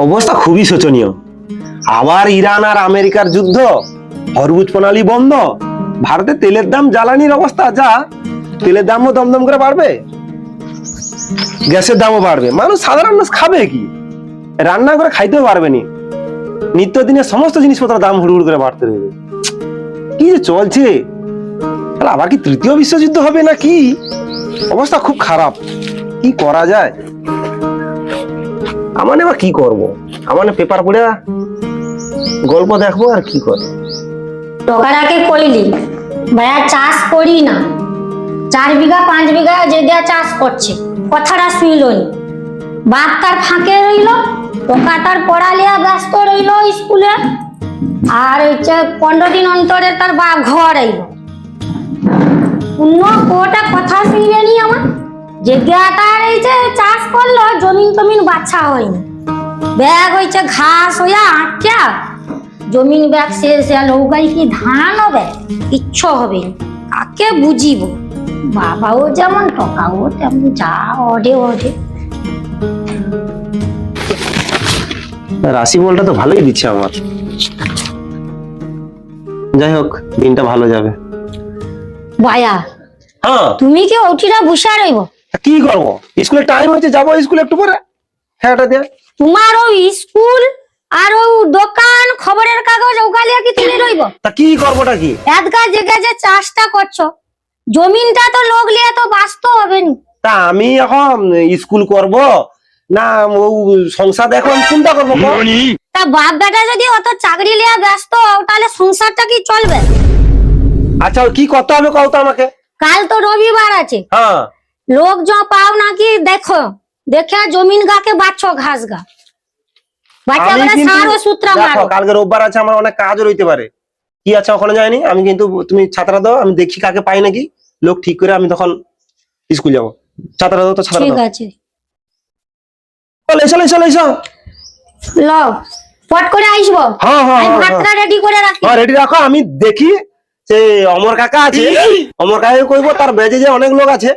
অবস্থা খুবই শোচনীয়। আবার ইরান আর আমেরিকার যুদ্ধ, হরমুজ প্রণালী বন্ধ, ভারতে তেলের দাম, জ্বালানির অবস্থা যা, তেলের দামও দমদম করে বাড়বে, গ্যাসের দামও বাড়বে। মানুষ, সাধারণ মানুষ খাবে কি? রান্না করে খাইতেও পারবে নি। নিত্যদিনের সমস্ত জিনিসপত্রের দাম হুড় হুড় করে বাড়তে রয়েছে। কি যে চলছে! তাহলে আবার কি তৃতীয় বিশ্বযুদ্ধ হবে না কি? অবস্থা খুব খারাপ। কি করা যায়? আমার এবার কি করব? আমার পেপার পড়ে গল্প দেখবো আর কি করবো। টকাটাকে কইলি ভাইয়া, চাষ করি না, 4 বিঘা 5 বিঘা যে দেয়া চাষ করছে, কথাটা শুইল নি। বাপ তার ফাঁকে রইল, টোকা তার পড়ালিয়া ব্যস্ত রইল স্কুলে, আর হচ্ছে 15 দিন অন্তরে তার বাপ ঘর আইল। অন্য কোটা কথা শুনবে নি আমার। যে দেয়াটার এই যে চাষ করলো, জমিন টমিন বাছা হয়নি, ব্যাগ হয়েছে ঘাস হইয়া আটকা, জমিন ব্যাগ শেষ নৌকায় কি ধান হবে, কিচ্ছু হবে না। কাকে বুঝিব? বাবাও যেমন টকাও তেমন, যা অডে অডে। রাশি বলটা তো ভালোই দিচ্ছে আমার। যাই হোক, দিনটা ভালো যাবে। ভাইয়া, হ্যাঁ, তুমি কি ওঠিরা বসে রইব? কি করবো? স্কুলের টাইম হয়েছে, যাবো স্কুলে একটু পরে। হ্যাঁ, ওটা দিয়ে তোমার ওই স্কুল আর ওই দোকান, খবরের কাগজ, ওগালিয়া কি তুমি রইব? তা কি করবোটা কি? এদগা জায়গা যে চাষটা করছো, জমিনটা তো লোক লিয়ে তো বাঁচতে হবে নি। তা আমি এখন স্কুল করব না ও সংসার দেখো, আমি কোনটা করবো? তা বাপ বেটা যদি অত চাকরি লিয়া ব্যস্ত, তাহলে সংসারটা কি চলবে? আচ্ছা, কি করতে হবে কও তো আমাকে। কাল তো রবিবার আছে, হ্যাঁ, লোক জ পাও নাকি দেখো, দেখে জমিন গাকে বাচ্চো, ঘাস গা বাচ্চা আমি করে কিন্তু- সার ও সূত্রা দেখো, মারো। কালকে রোববার আছে, আমার অনেক কাজও রইতে পারে। কি আছে ওখানে যায়নি আমি, কিন্তু তুমি ছাত্রা দাও, আমি দেখি কাকে পাই নাকি লোক ঠিক করে, আমি তখন স্কুল যাবো। ছাত্রা দাও তো, ছাত্রা ঠিক দাও। আছে, চলে চলে চলে এসো। লও পট করে আইসবো। হ্যাঁ হ্যাঁ আমি হ্যাঁ, ভাতটা রেডি করে রাখি। হ্যাঁ রেডি রাখো। আমি দেখি যে অমর কাকা আছে, অমর কাকাকে কইবো, তার বেজে যে অনেক লোক আছে,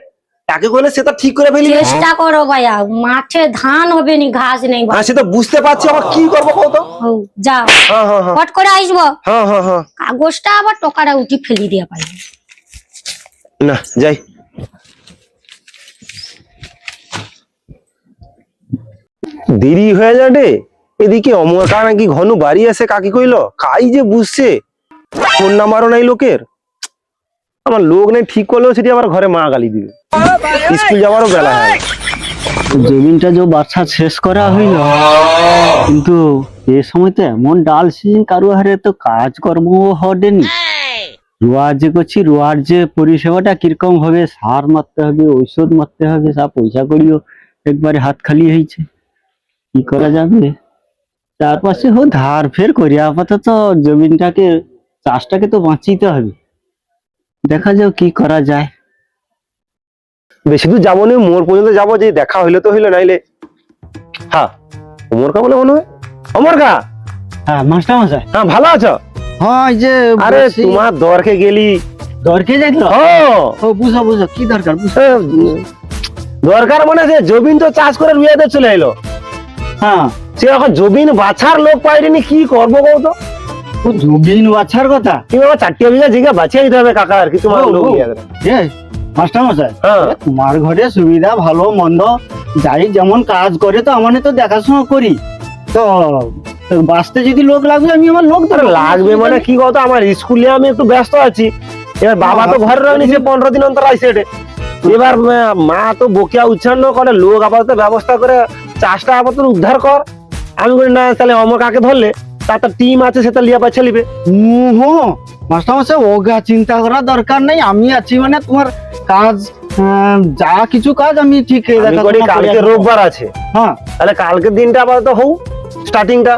তাকে কইলে সে তো ঠিক করে ফেলি। চেষ্টা করো ভাইয়া, মাঠে ধান হবে নি, ঘাস নেই। হ্যাঁ, সে তো বুঝতে পারছি, আবার কি করবো কও তো। হও, যাও হ্যাঁ হ্যাঁ হ্যাঁ পট করে আইসবো। হ্যাঁ হ্যাঁ হ্যাঁ, কাগজটা আবার টকাটা উঠি ফেলি দিয়া পাই। না যাই। দেরি হয়ে যাবে। এদিকে অমর কাকা নাকি ঘন বাড়ি আসে, কাকি কইলো কাই যে বুঝছে, ফোন নাম্বারও নাই লোকের। আমার লোক নেই ঠিক করলেও সেটি আবার ঘরে মা গালি দিবে, স্কুল যাওয়ারও বেলা হয়। জমিনটা যে বাচ্চা শেষ করা হইল, কিন্তু এ সময় তো এমন ডাল সিজন, কারো হারে তো কাজকর্ম হয়নি। রোয়া যে করছি, রোয়ার যে পরিষেবাটা কিরকম হবে, সার মারতে হবে, ঔষধ মারতে হবে, সব পয়সা করিও একবারে হাত খালি হয়েছে। কি করা যাবে? চারপাশে ধার ফের করি, আপাতত জমিনটাকে, চাষটাকে তো বাঁচিতে হবে। দেখা যাক কি করা যায়। বেশি দূর যাবো না, মোড় পর্যন্ত যাবো, যে দেখা হইলে তো হইলো, নাইলে। হ্যাঁ, অমর কা বলে মনে হয়। অমর কা, হ্যাঁ মাস্টার মশাই। হ্যাঁ ভালো আছো? হ্যাঁ, এই যে আরে তোমার দরকে গেলি। দরকে যাইছিল। হ্যাঁ, ও বুঝো বুঝো, কি দরকার বুঝো। দরকার মানে যে জমিন তো চাষ করে রুয়াতে চলে এলো, হ্যাঁ, সে এখন জমিন বাছার লোক পাইনি, কি করবো কও তো। ও জমিন বাছার কথা। তুমি আমার 4 বিঘা জায়গা বাছিয়ে দিতে হবে কাকা, আর কি তোমার ও, লোক ও। নিয়ে গেলে। মাস্টার মশাই, হ্যাঁ। তোমার ঘরে সুবিধা ভালো মন্দ যাই যেমন কাজ করে, তো আমানে তো দেখাশোনা করি, তো তো বাঁচতে যদি লোক লাগবে, আমি আমার লোক আরে দেবো। লাগবে মানে কি কত, আমার স্কুলে আমি একটু ব্যস্ত আছি। এবার বাবা তো ঘরে রয়নি, সে 15 দিন অন্তর আইসে এটে। এবার মা তো বকিয়া উচ্ছন্ন করে, লোক আপাতত ব্যবস্থা করে চাষটা আপাতত উদ্ধার কর। আমি বলি না, তাহলে অমর কাকে ধরলে, তার তো টিম আছে, সে তো লিয়া পাচ্ছে লিবে। মাস্টার মশাই, ওগা চিন্তা করার দরকার নেই, আমি আছি মানে তোমার কাজ, যা কিছু কাজ আমি ঠিক আমি করি, দেখাশোনা করে কালকে আসবো। রোববার আছে, হ্যাঁ, তাহলে কালকের দিনটা আপাতত হোক স্টার্টিংটা।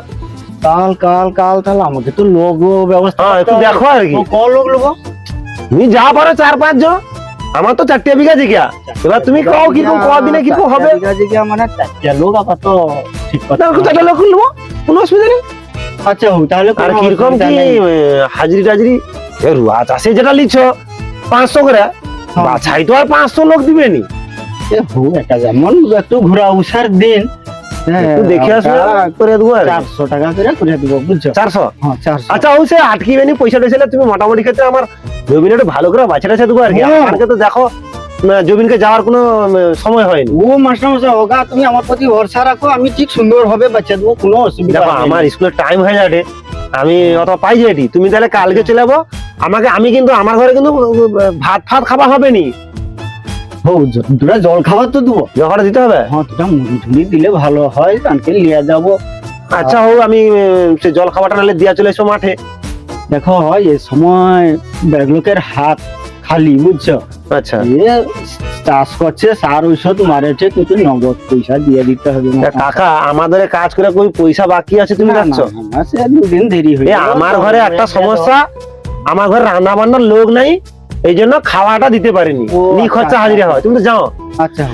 কাল কাল কাল তাহলে আমাকে তো লোক ব্যবস্থা হ্যাঁ, একটু করতে হবে। দেখো আর কি। তো ক লোক লোক? তুমি যা পারো 4-5 জন, আমার তো 4 বিঘা জায়গা। এবার তুমি কও কিরকম কদিনে কিরকম হবে। মানে 4 লোক আপাতত ঠিক কথা। 4 লোক নেবো, কোনো অসুবিধা নেই। আচ্ছা হোক তাহলে। আর কোনো কিরকম অসুবিধা কি নেই। হাজিরি টাজিরি? রুয়া চাষে যেটা লিছ 500 করে, বাছাই তো আর 500 লোক দিবেনি। হোক, একটা যেমন একটু ঘোরা উষার দিন, একটু দেখে আসবে করে দেবো আর কি। 400 টাকা করে করে দেবো বুঝছো 400? হ্যাঁ 400 আচ্ছা ও সে আটকিবে নি পয়সা টয়সা তুমি মোটামুটি ক্ষেত্রে আমার জমিন একটু ভালো করে বাছা টাছা দেবো আর কি। হ্যাঁ। আমাকে তো দেখো জমিনকে যাওয়ার কোনো সময় হয়নি। ও মাস্টার মশাই হোগা তুমি আমার প্রতি ভরসা রাখো, আমি ঠিক সুন্দর ভাবে বাচ্চা দেবো, কোনো অসুবিধা দেখো নেই। আমার স্কুলের টাইম হয়ে যাবে, আমি অত পাই যাই। তুমি তাহলে কালকে চলে যাবো আমাকে, আমি কিন্তু আমার ঘরে কিন্তু ভাত ফাত খাওয়া হবে নি, তোরা জল খাবার তো দেবো। জখাটা দিতে হবে। হ্যাঁ তোরা মুড়ি টুড়ি দিলে ভালো হয়, কালকে নিয়ে যাবো। আচ্ছা হোক, আমি সে জল খাবারটা নাহলে দিয়া চলে এসো মাঠে। দেখো এই সময় ব্যাগলোকের হাত খালি বুঝছো, আচ্ছা এ চাষ করছে, সার ঔষধ মারেছে, কিন্তু নগদ পয়সা দিয়ে দিতে হবে। তা কাকা আমাদের কাজ করে কই পয়সা বাকি আছে তুমি না, যাচ্ছ? না, না, সে 2 দিন দেরি হয়ে এ গেল। আমার ঘরে একটা সমস্যা, আমার ঘরে রান্না বান্নার লোক নাই, এই জন্য খাওয়াটা দিতে পারিনি, ও, খরচা আচ্ছা, হাজিরা হয়। তুমি তো যাও আচ্ছা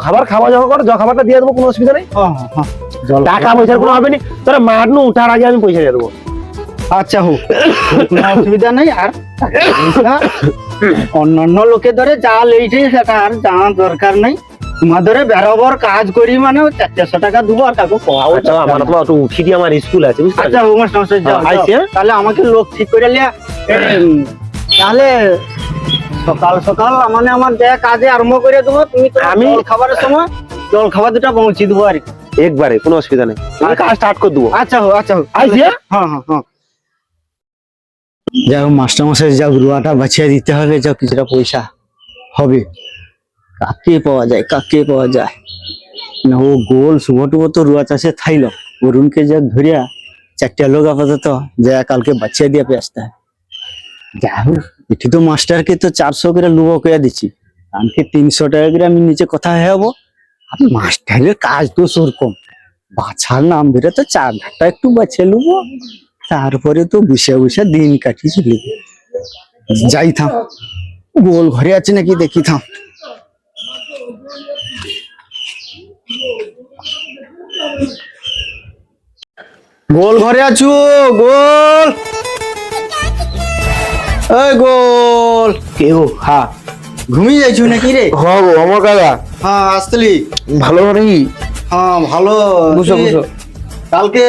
খাবার খাওয়া যাওয়া করো, খাবারটা দিয়ে দেবো, কোনো অসুবিধা নেই। হ্যাঁ, হ্যাঁ, হ্যাঁ, জল টাকা পয়সার কোনো হবে না, তোরা মাঠ নু উঠার আগে আমি পয়সা দিয়ে দেবো। আচ্ছা হোক, কোনো অসুবিধা নেই। আর অন্যান্য লোকে ধরে যা লেইছে সেটা আর জানার দরকার নেই। তোমাদের বরাবর কাজ করি মানে 400 টাকা দেবো, আর কাকু পাওয়া আচ্ছা আমার তো একটু উঠি দিয়ে আমার স্কুল আছে বুঝতে আচ্ছা পারছো? হোক মাস্টার মশাই, যাও, হ্যাঁ, আইছি, যাও। হ্যাঁ? তাহলে আমাকে লোক ঠিক করে লিয়া। তাহলে সকাল সকাল মানে আমার দেয়া কাজে আরম্ভ করে দেবো। তুমি তো আমি- জল খাবারের সময় জল খাবার দুটা পৌঁছে দেবো আর কি। একবারে কোনো অসুবিধা নেই, আমি আচ্ছা। কাজ স্টার্ট করে দেবো। আচ্ছা হোক, আচ্ছা হোক, আইছি, হ্যাঁ? হ্যাঁ হ্যাঁ হ্যাঁ। যাও মাস্টার মশাই, যাও রুয়াটা বাছিয়ে দিতে হবে, যাও কিছুটা পয়সা হবে। কাকে পাওয়া যায়, কাকে পাওয়া যায় না? ও গোল শুভ টুভ তো রুয়া চাষে থাইল, অরুণকে যা ধরিয়া 4টা লোক আপাতত যা কালকে বাচ্চা দিয়ে আসতে হয়। যাই হোক, এটি তো মাস্টারকে তো 400 করে লুবো করে দিচ্ছি, আমাকে 300 টাকা করে আমি নিচে কথা হবো। আর মাস্টারের কাজ তো সেরকম, বাছার নাম ধরে তো 4 ঘাটটা একটু বাছিয়ে লুবো, তারপরে তো বসে বসে দিন কাটিয়ে চলে যাই। থাম, গোল ঘরে আছে নাকি দেখি, থাম। গোল ঘরে আছো? গোল, এই গোল, কেউ হ্যাঁ ঘুমিয়ে যাইছো নাকি রে? হ্যাঁ গো আমার কাকা হ্যাঁ আসলি, ভালো নাকি? হ্যাঁ ভালো। বুঝো, তুই বুঝো। কালকে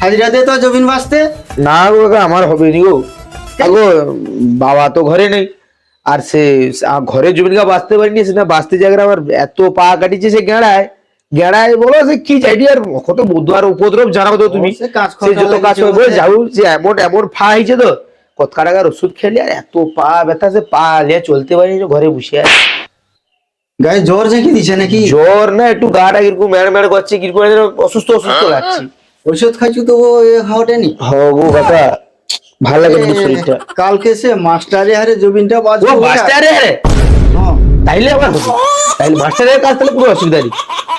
হাজিরা দে তো জমিন বাঁচতে। না গো কাকা আমার হবে নি গো। গো বাবা তো ঘরে নেই, আর সে ঘরে জমিনকা বাঁচতে পারিনি, সেটা বাঁচতে জায়গা আমার এত পা কাটিছে সে গেড়ায় গেড়ায় বলো সে কি যাইনি, আর কত বন্ধু আর উপদ্রব জানাবো তো তুমি। সে কাজ সে যত কাজ করবে যাও, যে এমন এমন ফা হয়েছে তো, কত টাকার ওষুধ খেলি আর এত পা ব্যথা, সে পা নিয়ে চলতে পারিনি, ঘরে বসে আছে। গায়ে জ্বর ঝেঁকে দিছে নাকি? জ্বর না, একটু গাটা কিরকম মেড় মেড় করছে, কিরকম যেন অসুস্থ অসুস্থ লাগছে। ওষুধ খাইছো তো খাওয়াটেনি? হ্যাঁ গো কাকা ভাল লাগে কিন্তু শরীরটা। কালকে সে মাস্টারে হারে জমিনটা ও বাঁচবে। মাস্টারে হ্যাঁ, হ্যাঁ, তাইলে আমার হবে, তাইলে মাস্টারের কাজ তাহলে কোনো অসুবিধা নেই,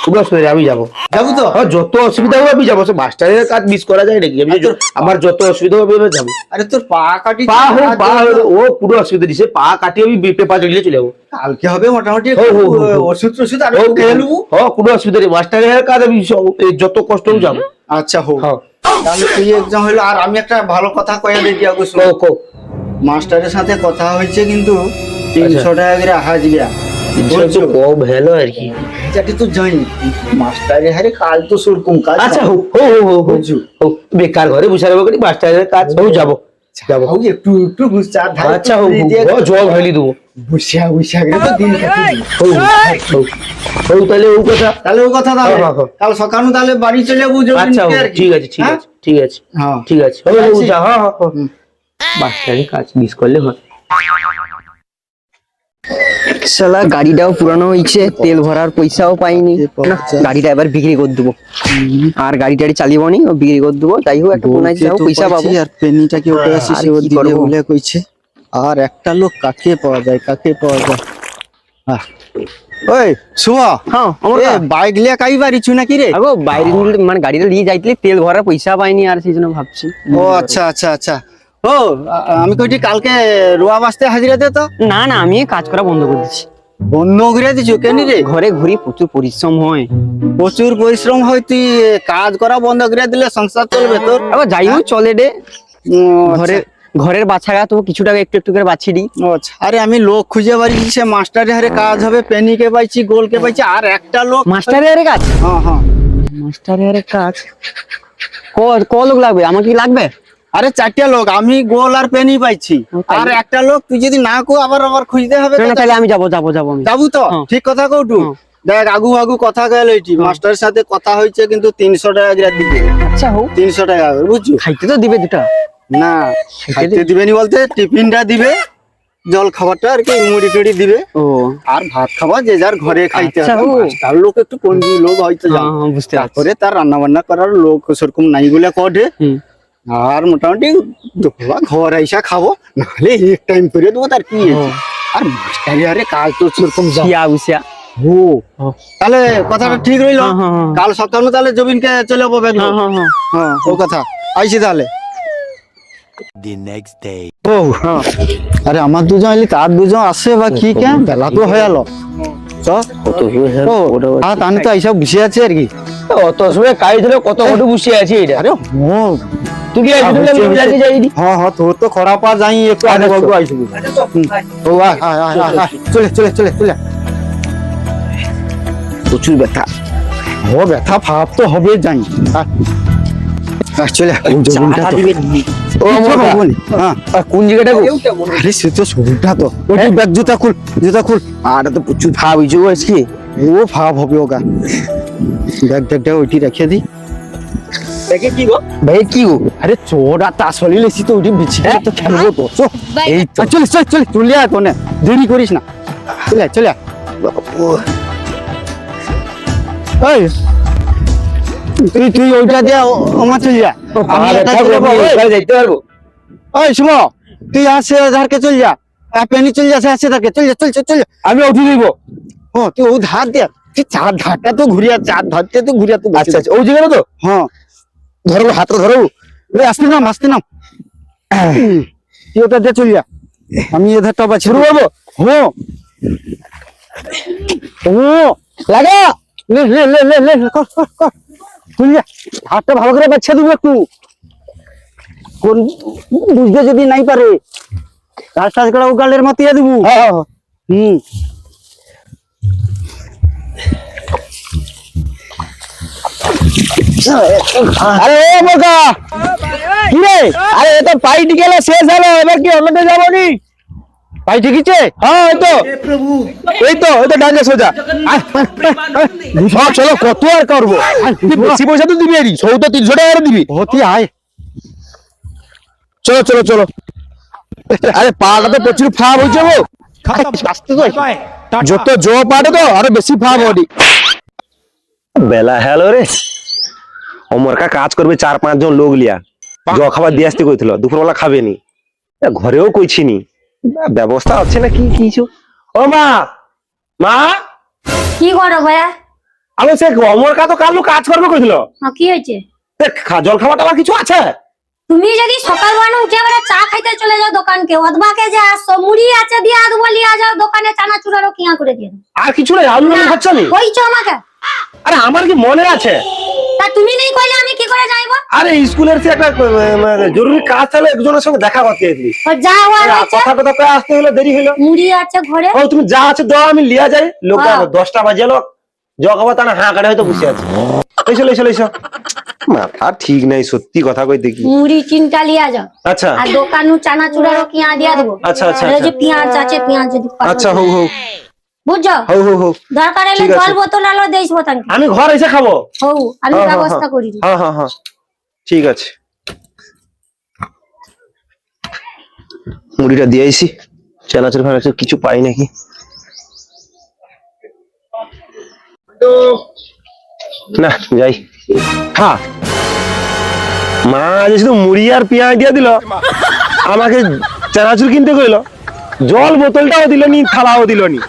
কোনো অসুবিধা নেই, আমি যাবো। যাবো তো? হ্যাঁ, যত অসুবিধা হবে আমি যাবো, সে মাস্টারের কাজ মিস করা যায় নাকি? আমি আমার যত অসুবিধা হবে আমি যাবো। আরে তোর পা কাটি, পা হোক পা হোক, ও কোনো অসুবিধা নেই, সে পা কাটিয়ে আমি পেপার চলিয়ে চলে যাবো। কালকে হবে মোটামুটি হো, হো, হো, হো। ওষুধ টষুধ আর ও, একটু খেয়ে নেবো। হ্যাঁ, কোনো অসুবিধা নেই, মাস্টারের কাজ আমি যত কষ্ট হোক যাবো। আচ্ছা হোক, হ্যাঁ, তাহলে তুই এক্সাম হইলো। আর আমি একটা ভালো কথা কয়ে দিচ্ছি আগে, শোন। কও, কও। মাস্টারের সাথে কথা হয়েছে, কিন্তু 300 টাকা করে হাজিরা। এটা তো কম হলো আর কি। যেটা তুই জানি মাস্টারের হারে কাজ তো সেরকম কাজ। আচ্ছা হোক, হো হো হো হো বুঝছো? হোক, বেকার ঘরে বসে থাকবো করি, মাস্টারের কাজ হোক যাবো যাবো। হোক, একটু একটু বুঝছে। আর ধারে আচ্ছা হোক, দিয়ে জব হইলি দেবো। বসিয়া বসিয়া গেলে তো দিন কাটিয়ে দিবি। হোক, হোক, হোক, তাহলে ও কথা। তাহলে ও কথা, তাহলে হ্যাঁ, হ্যাঁ। কাল সকালে তাহলে বাড়ি চলে যাবো জমিন আচ্ছা নিতে হোক, আর কি। ঠিক আছে, ঠিক হ্যাঁ? আছে, ঠিক আছে, হ্যাঁ ঠিক আছে। হোক, হোক, রাখছি। যা, হ্যাঁ, হ্যাঁ, হ্যাঁ। হুম। মাস্টারের কাজ মিস করলে হয়। শালা গাড়িটাও পুরানো হয়েছে, তেল ভরার পয়সাও পাইনি, না, গাড়িটা এবার বিক্রি করে দেবো। আর গাড়ি টাড়ি চালিয়ে নি, ও বিক্রি করে দেবো। যাই হোক, একটা মনে হয় পয়সা পাবো। আর পেনিটাকে ওকে আর আসিস কি ও দিলে করবো? বলে কইছে। আর একটা লোক কাকে পাওয়া যায়, কাকে পাওয়া যায়? ওই শুয়া, হ্যাঁ, আমার বাইক লিয়া কাই বাড়িছু নাকি রে? আগো বাইরে মানে গাড়িটা নিয়ে যাইতে তেল ভরার পয়সা পাইনি, আর সেই জন্য ভাবছি। ও আচ্ছা আচ্ছা আচ্ছা। ও আমি কইছি কালকে রোয়া বাসতে হাজিরা দে তো। না না, আমি কাজ করা বন্ধ করে দিচ্ছি। বন্ধ করে দিছো কেন রে? ঘরে ঘুরি প্রচুর পরিশ্রম হয়। প্রচুর পরিশ্রম হয়, তুই কাজ করা বন্ধ করে দিলে সংসার চলবে তোর? আবার যাই হোক চলে রে। ঘরে ঘরে ঘরের বাচ্চারা তো কিছু টাকা একটু একটু করে বাঁচিয়ে দিই। ও আচ্ছা, আরে আমি লোক খুঁজে পাচ্ছি, সে মাস্টারের হারে কাজ হবে, পেনিকে পাইছি, গোলকে পাইছি, আর একটা লোক। মাস্টারের কাজ? হ্যাঁ হ্যাঁ, মাস্টারের কাজ ক লোক লাগবে? আমাকে কি লাগবে? আরে 4টে লোক, আমি গোল আর পেনি পাইছি, তাই? আর একটা লোক তুই যদি না কো আবার খুঁজতে হবে। না, না, তাহলে আমি যাবো আমি। যাবো তো, হ্যাঁ। ঠিক কথা কৌটু। দেখ আগু আগু কথা গেল এটি, মাস্টারের সাথে কথা হয়েছে, কিন্তু 300 টাকা করে দিবে। আচ্ছা হোক, 300 টাকা করে, বুঝছো? খাইতে তো দিবে দুটা। না খাইতে দিবেনি বলতে টিফিনটা দিবে, জল খাবারটা আর কি মুড়ি টুড়ি দিবে, ও আর ভাত খাবার যে যার ঘরে খাইতে আচ্ছা, হবে। ও। মাস্টার লোক একটু কঞ্জি লোক হয়তো জানো। হ্যাঁ, বুঝতে পারছি। তারপরে তার রান্না বান্না করার লোক সেরকম নাই বলে কটে, হুম। আর মোটামুটি দুপুরবেলা ঘর আইসা খাবো, নাহলে এক টাইম করে দেবো, তার কি আছে? আর মাস্টারি আরে কাজ তো সেরকম যাও। শিয়া উসিয়া। ও তাহলে কথাটা ঠিক রইলো। হ্যাঁ, হ্যাঁ, হ্যাঁ। কাল সকালে তাহলে জবিনকে চলে যাবো ব্যাঙ্গালোর। হ্যাঁ, হ্যাঁ, হ্যাঁ। হ্যাঁ, ও কথা আইসি তাহলে। The next day. ও হ্যাঁ, আরে আমার দুজন এলি, তার দুজন আসে বা কি কেন, বেলা তো হয়ে গেল। ও আর তাহলে তো এইসব বসে আছে আর কি। অত সময় কাজ ধরে কত কত বসে আছে এটা। আরে ও তুই কি হ্যাঁ, আইছিস? হচ্ছে, আমি যাইনি। হ্যাঁ হ্যাঁ, তোর তো খরা পা যাই একটু আগে বাবু আইসবি। ও আয় আয় আয় আয়, আয়। চলে চলে চলে চলে। প্রচুর ব্যথা। ও ব্যথা ভাব তো হবে, যাই। আয়। আয়, চলে ও জমিনটা তো। ও চলো, মোটা। বাবুনি, হ্যাঁ। কোন জায়গাটা গো? আরে সে তো শরীরটা তো ওই যে ব্যাগ, জুতা খুল, জুতা খুল। আর তো প্রচুর ভাব হইছে গো আজকে। ও ভাব হবে ওগা। ব্যাগটা ওইটি রেখে দি। দেখে কি গো? ভাই কি গো? আরে চোরা তা আসলে লেছি তো ওইটি বিছি তো খেলবো তো। চো, এই তো চলে চলে চলে চলে আয় কোনে, দেরি করিস না। চলে আয়, চলে আয়। এই তুই ওইটা দিয়ে আমার চলে যা, আমি এটা চলে যাবো। যাইতে পারবো? ওই শুনো, তুই আসে ধারকে চল যা, আর পেনি চল যা, আসে ধারকে চল যা, চল চল চল। আমি উঠে দিব। ও তুই ও ধার দে, তুই চার ধারটা তো ঘুরিয়া, চার ধারতে তো ঘুরিয়া তো। আচ্ছা আচ্ছা, ওই জায়গাটা তো? হ্যাঁ, ধরো হাতটা ধরো। আসতে নাম, আসতে নাম। তুই ওটা দিয়ে চল যা, আমি এ ধারটা বাছি শুরু করবো? হ্যাঁ। ও লাগা। লে লে লে লে লে কর কর কর, চল যা। হাতটা ভালো করে বাচ্চা দিব একটু, কোন বুঝতে যদি নাই পারে রাস্তা করে উগালের মাতিয়া দিব। হুম। আরে ও বোকা, কি রে? আরে এটা পাই টিকেলা শেষ হলো, এবার কি অন্যতে যাবো নি? পাই ঠিকইছে? হ্যাঁ, এই তো এই তো ডাঙ্গে সোজা। চলো, কত আর করবো? তুই বেশি পয়সা তো দিবি, সৌটা 300 টাকা করে দিবি। হতি আয়। চলো চলো চলো। আরে পাটা তো প্রচুর ফাপ হয়েছে গো। আসতে তো যত জো পাটে তো আরো বেশি ফাপ হবি। বেলা হ্যালো রে, অমরকা কাজ করবে 4-5 জন লোক লিয়া, জ খাবার দিয়ে আসতে কইছিল, দুপুরবেলা খাবে নি, ঘরেও কইছি নি, ব্যবস্থা আছে না কি কিছু। ও মা, মা, কি করো ভাইয়া? আমি সে অমরকা তো কালু কাজ করবে কইছিল, কি হয়েছে? জল খাবার টাবার কিছু আছে? তুমি যদি সকালবেলা উঠে এবারে চা খাইতে চলে যাও দোকানকে, অদবাকে যে আসছো, মুড়ি আছে দিয়ে দেবো, লিয়া যাও দোকানে, চানাচুরারও কিয়া করে দিয়ে দাও। আর কিছু নেই, আলু আলু খাচ্ছ নি? কইছো আমাকে? আরে আমার কি মনে আছে? তা তুমি নেই কইলে আমি কি করে যাইবো? আরে স্কুলের সে একটা জরুরি কাজ থাকলে একজনের সঙ্গে দেখা করতে গেছিলি, ও যা হওয়ার হয়েছে, কথা কথা কয়ে আসতে হলো, দেরি হলো। মুড়ি আছে ঘরে। ও তুমি যা আছে দাও, আমি লিয়া যাই। লোকটা হ্যাঁ। 10টা বাজে লোক, জ খাবার তা না হাঁ কাটে হয়তো বসে আছে। এসো এসো এসো, মাথা ঠিক নাই সত্যি কথা কইতে কি। মুড়ি চিন্তা লিয়া যাও, আচ্ছা আর দোকানু চানাচুরারও কিয়া দিয়া দেবো। আচ্ছা আচ্ছা আর এই যে আচ্ছা পেঁয়াজ আছে, পেঁয়াজ যদি পারো আচ্ছা, দিও। হোক হোক বুঝছো? হোক হোক হোক, দরকার হলে ঠিক আছে। জল বোতল আলো দেইস বোতাম। আমি ঘর এসে খাবো। হও, আমি হ্যাঁ, হ্যাঁ, ব্যবস্থা করি। হ্যাঁ হ্যাঁ হ্যাঁ, ঠিক আছে। মুড়িটা দিয়ে আইসি, চানাচুর ফানাচুর কিছু পাই নাকি। না যাই। হ্যাঁ, মা যে শুধু মুড়ি আর পেঁয়াজ দিয়ে দিল, আমাকে চানাচুর কিনতে কইলো, জল বোতলটাও দিল নি, থালাও দিল নি।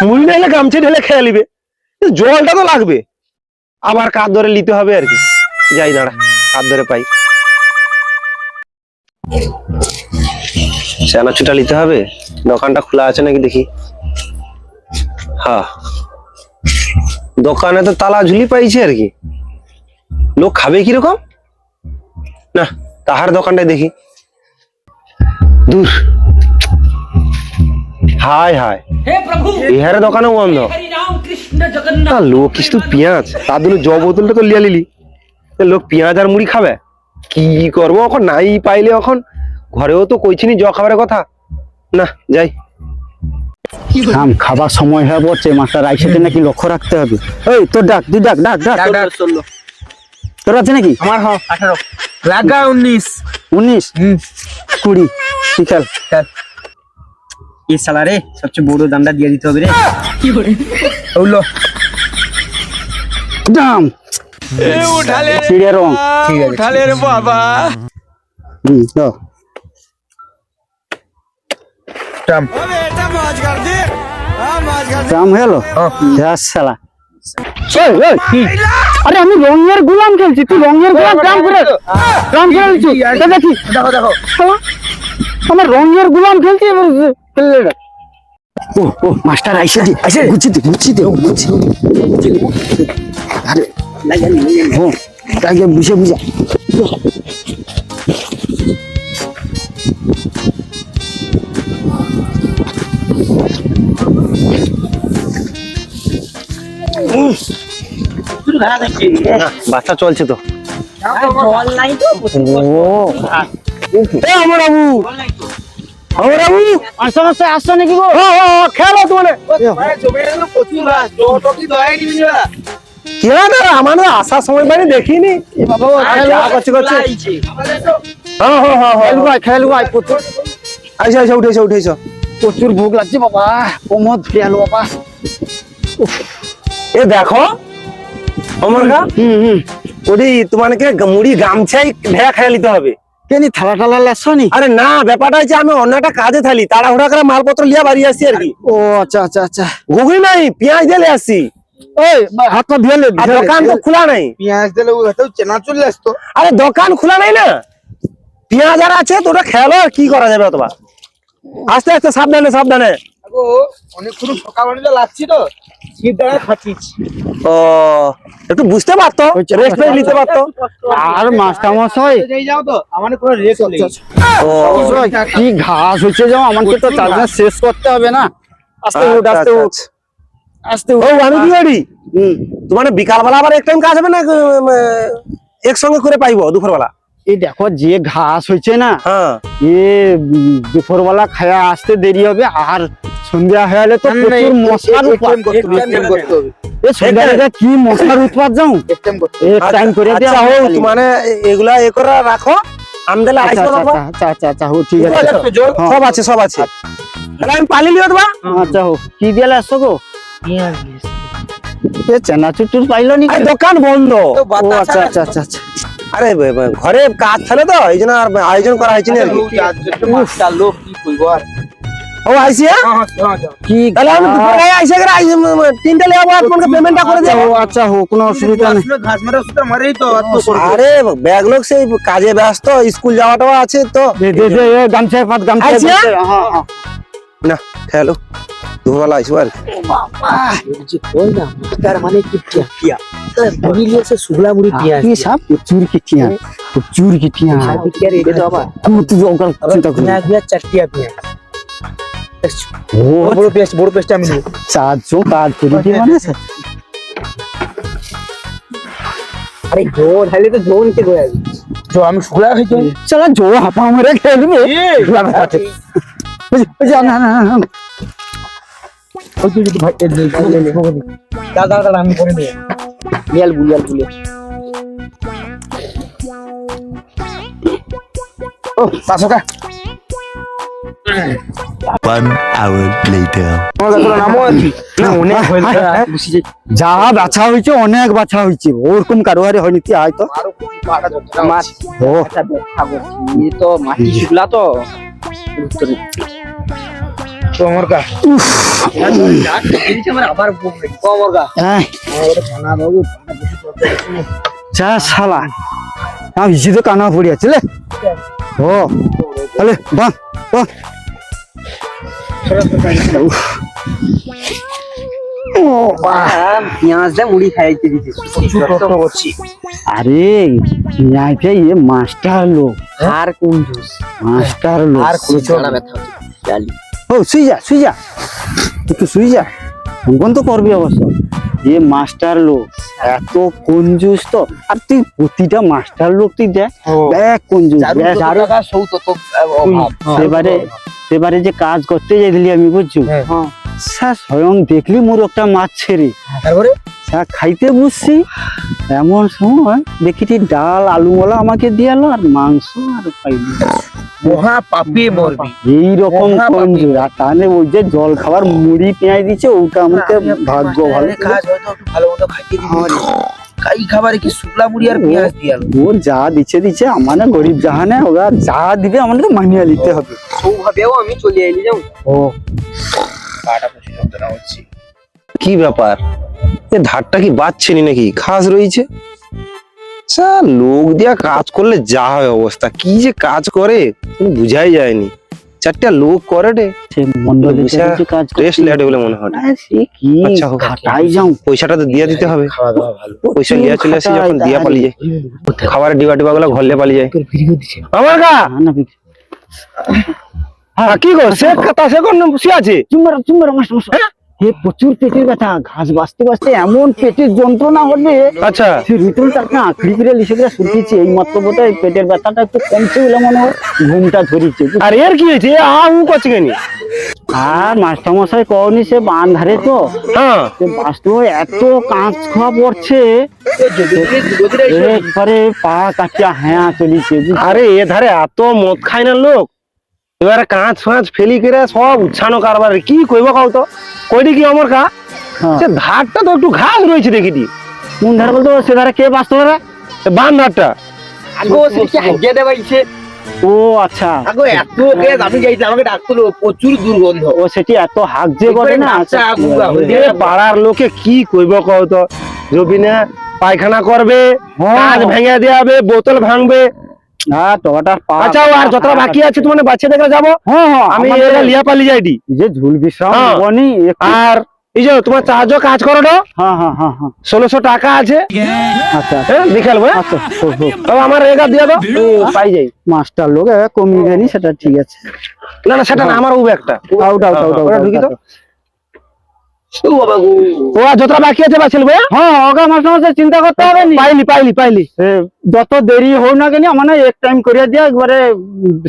মুড়ি নাইলে গামছা ঢেলে খেয়ে নিবে, জলটা তো লাগবে, আবার কাঁধ ধরে নিতে হবে আর কি। যাই দাঁড়া, কাঁধ ধরে পাই, চানাচুরটা নিতে হবে। দোকানটা খোলা আছে নাকি দেখি। হ্যাঁ, দোকানে তো তালা ঝুলি পাইছে আর কি, লোক খাবে কিরকম না, তাহার দোকানটাই দেখি। দূর হায় হায় ইহারে দোকানে বন্ধ না, লোক কিছু পেঁয়াজ তার জন্য জ বোতলটা তো লিয়া লিলি লোক পেঁয়াজ আর মুড়ি খাবে কি করবো এখন নাই পাইলে এখন ঘরেও তো কইছিনি জ খাবারের কথা না যাই থাম, খাবার সময় হয়ে পড়ছে, মাস্টার আইসাকে নাকি লক্ষ্য রাখতে হবে। এই তোর ডাক, তুই ডাক ডাক ডাক তোর আছে নাকি? আমার 18 লাগা 19 19 20 ঠিক আছে। এই শালা রে সবচেয়ে বড় দামটা দিয়ে দিতে হবে রে। কি করে ওলো দাম সিঁড়ে রং ঠিক আছে উঠালে রে বাবা। দাও দাম হলো শালা। আরে আমি রঙের গুলাম খেলছি, তুই রঙের গুলাম দাম করে খেলছি। দেখি দেখো দেখো আমার রঙের গুলাম খেলছি এবার খেললে না। ও ও মাস্টার আইসে দি আইসে গুছি দে আরে ও তাকে বুঝে বাচ্চা চলছে তো জল নাই তো আমার বাবু আসছো নাকি গো? খেলো তোমার কি না আমার আসার সময় মানে দেখিনি আচ্ছা আচ্ছা উঠেছ প্রচুর ভোগ লাগছে বাবা, কোমর ধরে আলো বাবা। এ দেখো আমার ওদি তোমাকে মুড়ি গামছাই ভেড়া খেয়ে নিতে হবে। কেনি থালা টালা লেসো নি? আরে না, ব্যাপারটা হচ্ছে আমি অন্য একটা কাজে থালি, তাড়াহুড়া করে মালপত্র লিয়া বাড়ি আসছি আর কি। ও আচ্ছা আচ্ছা আচ্ছা। ঘুগনি নাই, পেঁয়াজ দিলে আসছি। ওই হাতটা ধুয়ে লে, আর দোকান তো খোলা নাই। পেঁয়াজ দিলে ও হয়তো চেনা চলে আসতো। আরে দোকান খোলা নাই না, পেঁয়াজ আর আছে তো ওটা খেলো, আর কি করা যাবে অথবা। আস্তে আস্তে সাবধানে সাবধানে। অনেকক্ষণ সকালবেলা লাগছি তো শীত দ্বারা খাচ্ছিস। ও একটু বুঝতে পারতো, রেস্ট নিতে পারতো। আর মাস্টার মশাই যাও তো আমার কোনো রেস্ট নেই। ও কি ঘাস হচ্ছে, যাও আমাকে তো চার দিন শেষ করতে হবে না। আস্তে উঠ আস্তে উঠ আস্তে উঠ। ও আমি কি করি, তোমার বিকালবেলা আবার এক টাইম কাজ হবে না, একসঙ্গে করে পাইবো দুপুরবেলা? এই দেখো যে ঘাস হয়েছে না, হ্যাঁ দুপুরবেলা খায়া আসতে দেরি হবে, আর সন্ধ্যা হয়ে গেলে তো প্রচুর মশার উৎপাত। এই সন্ধ্যাবেলা কি মশার উৎপাত যাও, টাইম করে দিয়ে আচ্ছা হোক, মানে এগুলা এ করে রাখো, আমদেলা আইসো রাখো। আচ্ছা আচ্ছা আচ্ছা হোক ঠিক আছে, সব আছে সব আছে। তাহলে আমি পালি লিও দেবা। আচ্ছা হোক। কি দিয়ে আসছো গো? এ চেনাচুর টুর পাইলো নি? আরে দোকান বন্ধ। ও আচ্ছা আচ্ছা আচ্ছা আচ্ছা। আরে ঘরে কাজ ছিল তো, এই জন্য আর আয়োজন করা হয়েছে না আর কি। লোক কি কইব আর ও আইসি, কি তাহলে আমি দুপুরে আইসে করে তিনটা লেবো, তোমাকে পেমেন্টটা করে দেবো। ও আচ্ছা হোক, কোনো অসুবিধা নেই। ঘাস মারা ওষুধ মারেই তো আর তো করব। আরে ব্যাগ লোক সেই কাজে ব্যস্ত, স্কুল যাওয়াটাও আছে তো। দে দে দে গামছা পাত গামছা। আইসি, হ্যাঁ হ্যাঁ না খেলো দুপুরবেলা আইসো আর কি। যে কই না তার মানে কি টিয়া মুড়ি লিয়েছে সুগলা মুড়ি পেঁয়াজ কি সাপ প্রচুর কিটিয়া টিয়া রে তো আবার আমি তো ওকাল চিন্তা করি। পেঁয়াজ দিয়ে চারটিয়া পেঁয়াজ ও বড় পেঁয়াজ আমি নেব। চারজন কাজ করে দিয়ে মানে আরে জো ঢালে তো জো নিতে গয়া জো আমি সুগলা হই যাই চলা জো হাপা মেরে খেয়ে দিবে। না না না ওই যদি ভাই দাদা আমি করে নেব। বিয়াল বুলিয়াল ও পাঁচকা 1 hour later. যা বাছা হয়েছে, অনেক বাছা হয়েছে, ওরকম কারোয়ারে হয়নি। তুই আয় তো ও তো মাটি শুকলা তো তোমার কা আবার কমর কা খানা বাবু যা শালা আমি ইজি তো কানা পড়ে আছে লে। ও আলে বাহ বাহ পেঁয়াজ দিয়ে মুড়ি খাইতে দিতে আরে পেঁয়াজে এ মাস্টার লোক, আর কোন জুস মাস্টার লোক। আর কোন জানা ব্যথা হচ্ছে ডালি ও শুই যা একটু শুই যা, অঙ্কন তো করবি অবশ্য। এ মাস্টার লোক এত কঞ্জুস তো, আর তুই প্রতিটা মাস্টার লোক তুই দেখ কঞ্জুস। সেবারে যে কাজ করতে যাইলি আমি বুঝছো, স্যার স্বয়ং দেখলি মোর একটা মাছ ছেড়ে তারপরে স্যার খাইতে বসছি, এমন সময় দেখি ডাল আলুওয়ালা আমাকে দিয়ালো আর মাংস আর পাইলি। মহা পাপে মরবি। এইরকম কঞ্জুস, আর তাহলে ওই যে জল খাবার মুড়ি পেঁয়াজ দিচ্ছে ওটা আমাকে ভাগ্য ভালো। কাজ হয়তো একটু ভালো মতো খাইতে দিবি। কাই খাবারে কি শুকলা মুড়ি আর পেঁয়াজ দিয়াল। ও যা দিচ্ছে আমানে গরিব জাহানে, ওরা যা দিবে আমাদেরকে মানিয়ে নিতে হবে। সৌভাবেও আমি চলে এলি যাও। কি ব্যাপার, এ ধারটা কি বাচ্ছেনি নাকি, খাস রয়েছে? লোক দিয়া কাজ করলে যা হয় অবস্থা, কি যে কাজ করে বুঝাই যায়নি। চারটা লোক করে রে, সে মন্ডলে যে কাজ রেস্ট লেট বলে মনে হয়। সে কি আচ্ছা হোক, খাটাই যাও, পয়সাটা তো দিয়ে দিতে হবে। পয়সা লিয়া চলে আসি যখন দিয়া পালিয়ে যায়, খাবারের ডিবা টিবা গুলো ঘরলে পালিয়ে যায়। আমার গা না কি গো, সে খাতা সে কোন বসে আছে? চুম্বার মাস্টার হে প্রচুর পেটের ব্যথা, ঘাস বাঁচতে এমন পেটের যন্ত্রণা হলে আচ্ছা সে রিটুল তাকে আঁকড়ি করে লিখে করে শুনতেছে। এই মাত্র বোধহয় পেটের ব্যথাটা একটু কমছে বলে মনে হয়, ঘুমটা ধরিছে। আর এর কি হয়েছে, করছে কেন? আর মাস্টারমশাই কওনি, সে বান ধারে তো, হ্যাঁ বাস্তব এত কাঁচ খাওয়া পড়ছে, একবারে পা কাটিয়া হ্যাঁ চলিছে। আরে এ ধারে এত মদ খায় না লোক, এবারে কাঁচ ফাঁচ ফেলি করে সব উচ্ছানো কারবার। কি কইব কাউ তো কইটি কি আমার কা সে ধারটা তো একটু ঘাস রয়েছে দেখিটি। কোন ধারে বলতো, সে ধারে কে বাস্তব রে? বান ধারটা। আগো সে কি হাগিয়ে দেবাইছে। ও আচ্ছা, আগো এত কে আমি যাইতে আমাকে ডাকতো, প্রচুর দুর্গন্ধ। ও সেটি এত হাক যে করে না, এ পাড়ার লোকে কি কইব কও তো, জবিনে পায়খানা করবে, কাঁচ ভেঙে দেয়া হবে, বোতল ভাঙবে। আচ্ছা আর যতটা বাকি আছে তোমার বাচ্চা দেখে যাবো, আমি এটা লিয়া পালি যাইটি যে ঝুল বিশ্রাম বনি। আর এই যে তোমার চার্জ কাজ করো তো, হ্যাঁ 1600 টাকা আছে। আচ্ছা বিকাল আচ্ছা আমার রেগা দিয়ে দাও, পাই যাই। মাস্টার লোক কমিয়ে দেয়নি, সেটা ঠিক আছে। না সেটা না, আমার একটা ঢুকি তো। ও যতটা বাকি আছে বাঁচল ভাই। হ্যাঁ ওকে মাস্টার চিন্তা করতে হবে না। পাইলি যত দেরি হোক না কেন মানে এক টাইম করিয়া দিয়া একবারে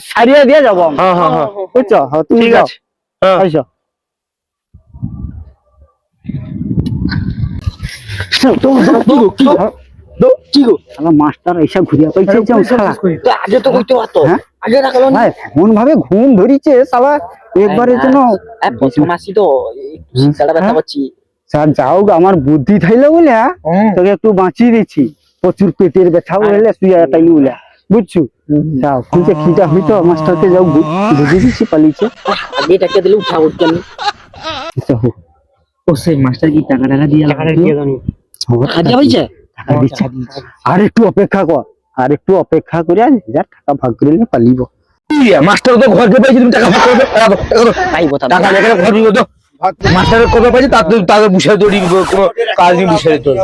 সারিয়ে দিয়ে যাবো। হ্যাঁ বুঝছো, তুমি ঠিক আছে। আইসো। মাস্টার এসে ঘুরিয়া পাইছে আগে তো কইতে পারতো, আগে রাখলো না। এমন ভাবে ঘুম ধরিছে শালা, একবারে যেন মাসি তো শিক্ষাটা ব্যথা পাচ্ছি। স্যার যাও, আমার বুদ্ধি থাইলে বলে তোকে একটু বাঁচিয়ে দিচ্ছি। প্রচুর পেটের ব্যথা হলে শুয়ে তাইলে বলে, বুঝছো? যাও খুঁজে খিটা হইতো মাস্টারকে, যাও বুঝিয়ে দিচ্ছি পালিয়েছে। আগে টাকা দিলে উঠা উঠতে আমি। ও সেই মাস্টার কি টাকা দিয়ে আর একটু অপেক্ষা কর, আর একটু অপেক্ষা করে যা টাকা ভাগ করে নিয়ে পালিব। মাস্টার তো ঘরকে পাইছি, তুমি টাকা ভাগ করবে, টাকা লেগে ঘর দিব তো। মাস্টারের কবে পাইছি তাদের বুঝাই তৈরি কোনো কাজ নেই, বুঝাই তৈরি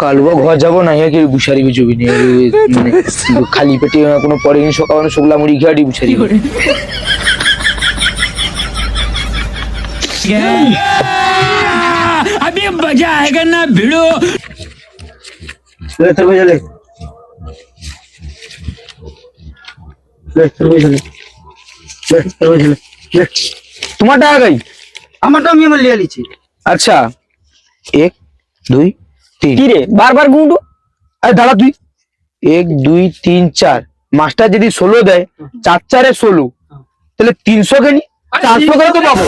কালুয়া ঘর যাবো না, কি বুঝারি ছবি নিয়ে মানে খালি পেটে কোনো পরে সকাল শুকলা মুড়ি খেয়ে বুঝারি। अभी मजा आएगा ना भिड़ो। তোমার টাকা গাই, আমারটা আমি আমার লিয়ে লিছি। আচ্ছা 1 2 3 কি রে বারবার গুঁড়ো। আরে দাঁড়া তুই, 1 2 3 4 মাস্টার যদি 16 দেয়, 4 4 16, তাহলে 300 কেনি 400 করে তো পাবো।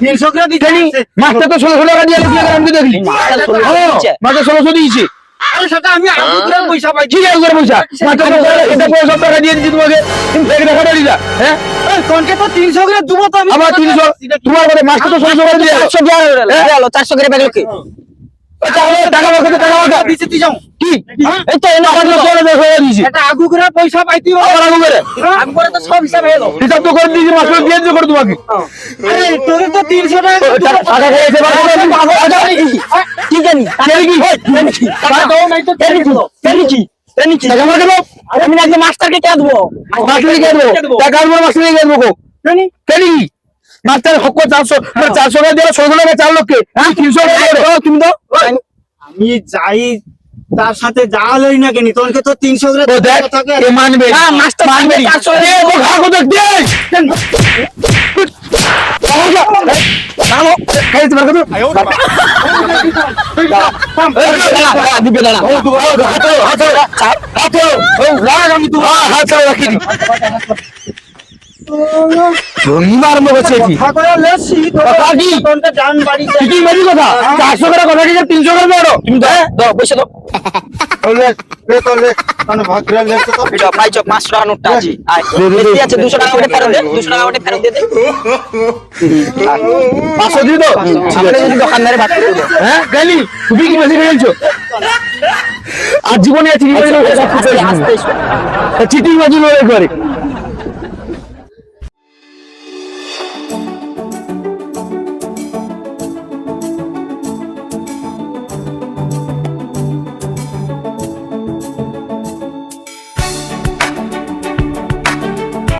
300 করে দিতে মাস্টার তো 1600 টাকা দিয়ে আমি দেখলি মাস্টার 1600 দিয়েছে। আরে সেটা আমি আগে করে পয়সা পাইছি। কি করে পয়সা মাস্টার এটা 500 টাকা দিয়ে দিচ্ছি তোমাকে, তুমি ফেক টাকাটা দিলা। হ্যাঁ কোনকে তো 300 করে দেবো তো আমি। আবার 300 তোমার বলে মাস্টার তো 1600 করে দিয়ে 400 দিয়ে গেল 400 করে পেলো কে? এটা আগু করে পয়সা পাইতি আগু করে তো সব হিসাব হলো হিসাব তো করে দিয়েছি মাস্টার দিয়েছে করে তোমাকে আরে তোরে তো 300 টাকা কি জানি আমি আজকে মাস্টারকে কে দেবো মাস্টার হক 400 টাকা দিয়ে 16 টাকা 4 লক্ষে 300 টাকা তুমি দাও আমি যাই তার সাথে যা লই না কেনি তোরকে তো 300 করে থাকে এ মানবে না মাস্টার মানবে 400 এ ও ভাগো দেখ দে নাও কাইতে বার করো দিবে দাঁড়া হাত রাগ আমি তো হাত রাখি জমিবার মগছে কি ঠাকুরের লেসি তোরকে জান বাড়ি কি মেরি কথা 400 করে কথা কি 300 করে দাও তুমি দাও পয়সা দাও তোলে মানে ভাগ করে লেছে তো এটা পাইছ 500 টাকা নোটটা আছে আয় বেশি আছে 200 টাকা ওটা ফেরত দে 200 টাকা ওটা ফেরত দে 500 দি দাও সামনে যদি দোকানদারে ভাগ করে দাও হ্যাঁ গালি তুমি কি বেশি খেলছো আর জীবনে চিঠি বাজি চিঠি বাজি করে